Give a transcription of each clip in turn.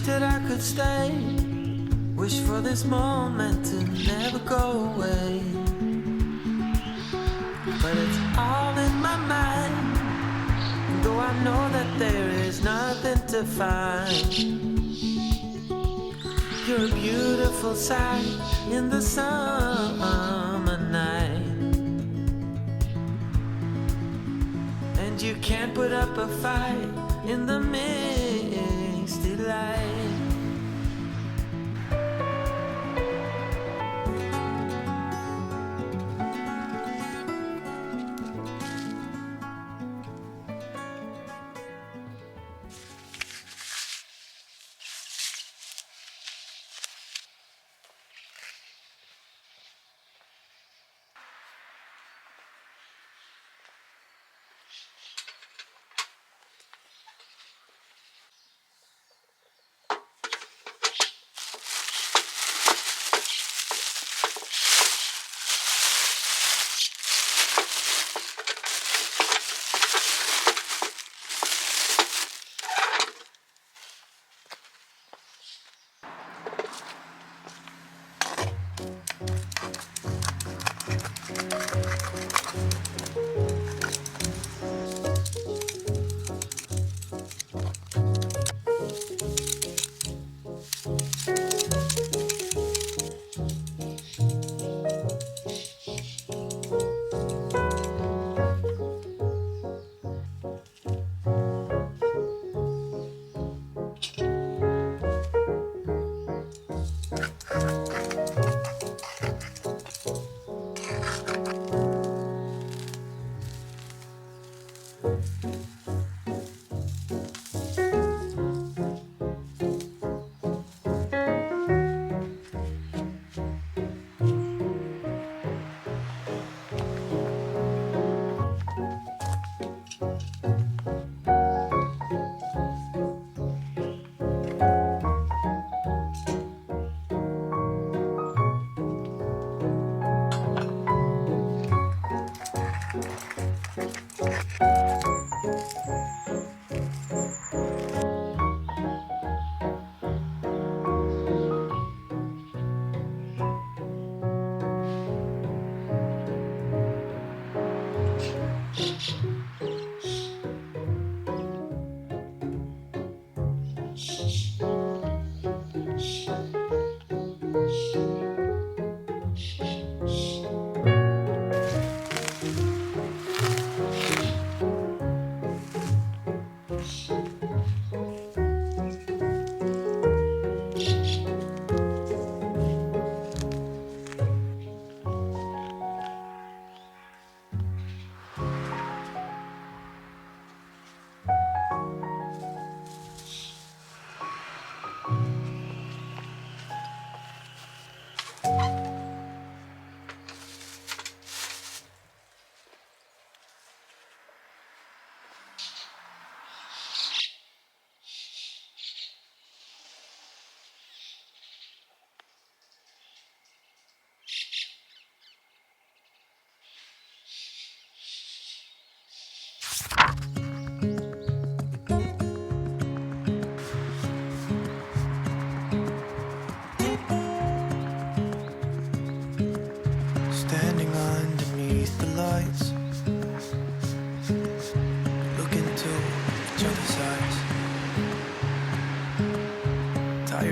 that I could stay. Wish for this moment to never go away. But it's all in my mind, though I know that there is nothing to find. You're a beautiful sight in the summer night, and you can't put up a fight in the misty light.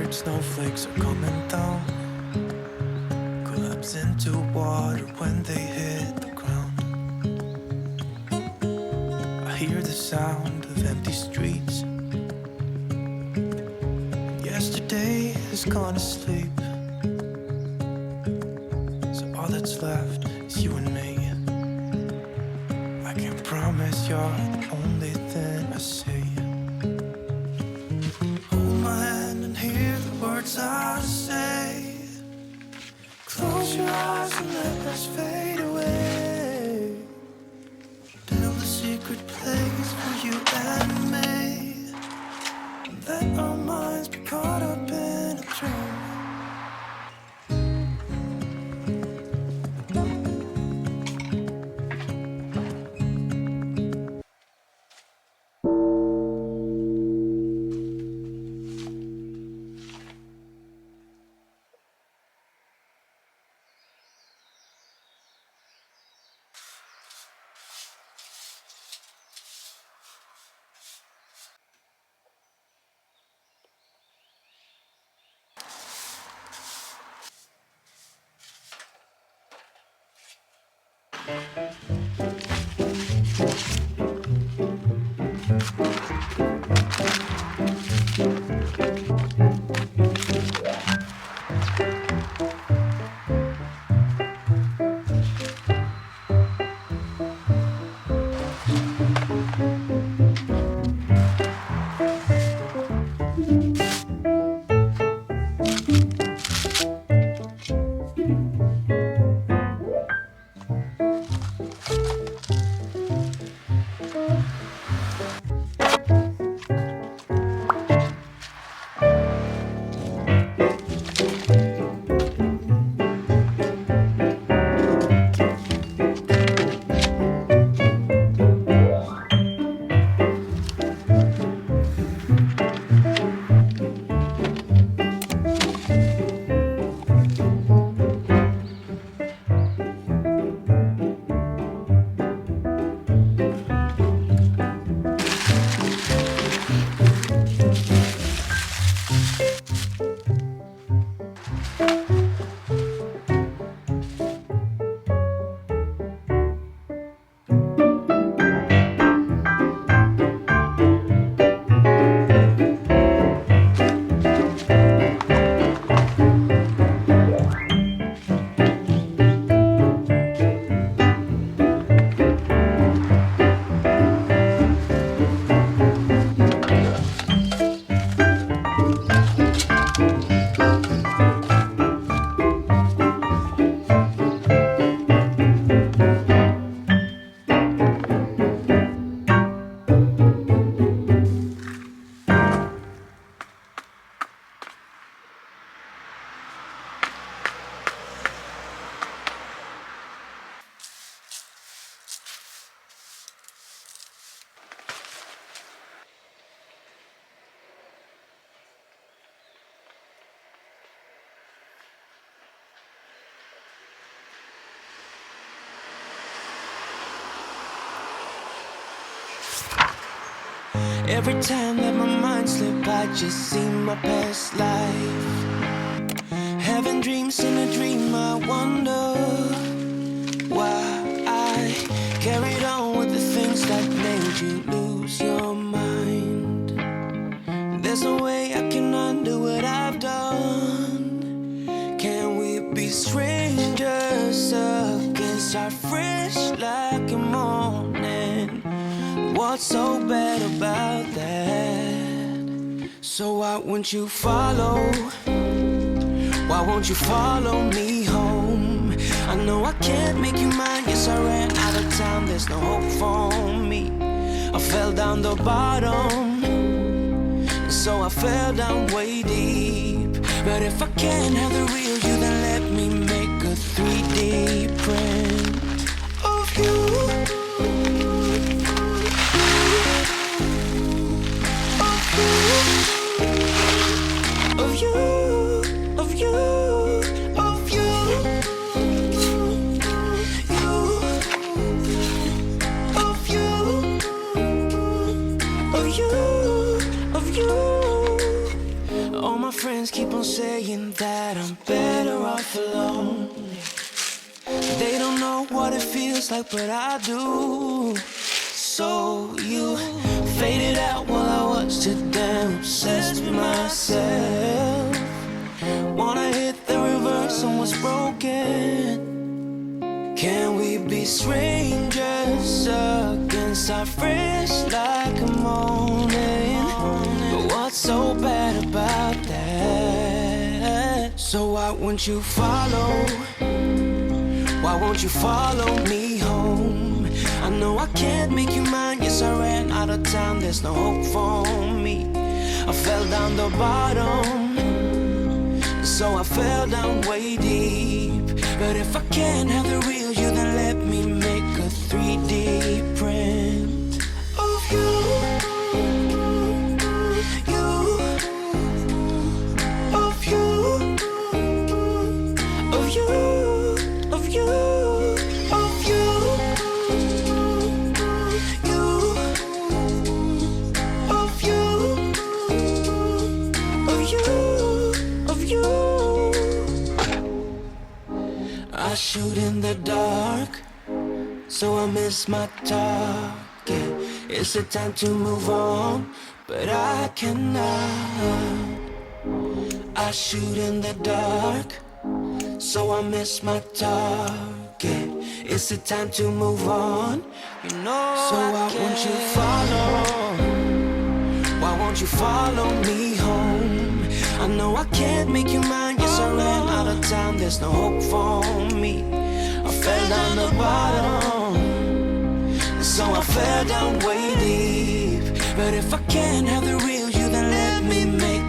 Snowflakes are coming down, collapse into water when they hit the ground. I hear the sound of empty streets. Yesterday has gone to sleep, so all that's left is you and me. I can promise you're the only thing I see. I say, close your eyes and let us fade away. Build a secret place for you and me. Let our minds be caught up in a dream. Every time that my mind slips, I just see my past life. Having dreams in a dream, I wonder why I carried on with the things that made you lose your mind. There's no way I can undo what I've done. Can we be strangers again? Start fresh like a morning. What's so bad about that? So why won't you follow? Why won't you follow me home? I know I can't make you mine. Yes, I ran out of time. There's no hope for me. I fell down the bottom, so I fell down way deep. But if I can't have the real you, then let me make a 3D print of you. Keep on saying that I'm better off alone. They don't know what it feels like, but I do. So you faded out while I was too damn obsessed with myself. Wanna hit the reverse on what's broken. Can we be strangers again? Start fresh like a morning. But what's so bad about that? So why won't you follow? Why won't you follow me home? I know I can't make you mine. Yes, I ran out of time. There's no hope for me. I fell down the bottom, so I fell down way deep. But if I can't have the real you, then let me make a 3D print of you. I shoot in the dark, So I miss my target. It's the time to move on, but I cannot. I shoot in the dark, so I miss my target. It's the time to move on, you know. So why won't you follow? Why won't you follow me home? I know I can't make you mine. Yes, I ran out of time. There's no hope for me. I fell down the bottom, so I fell down way deep. But if I can't have the real you, then let me make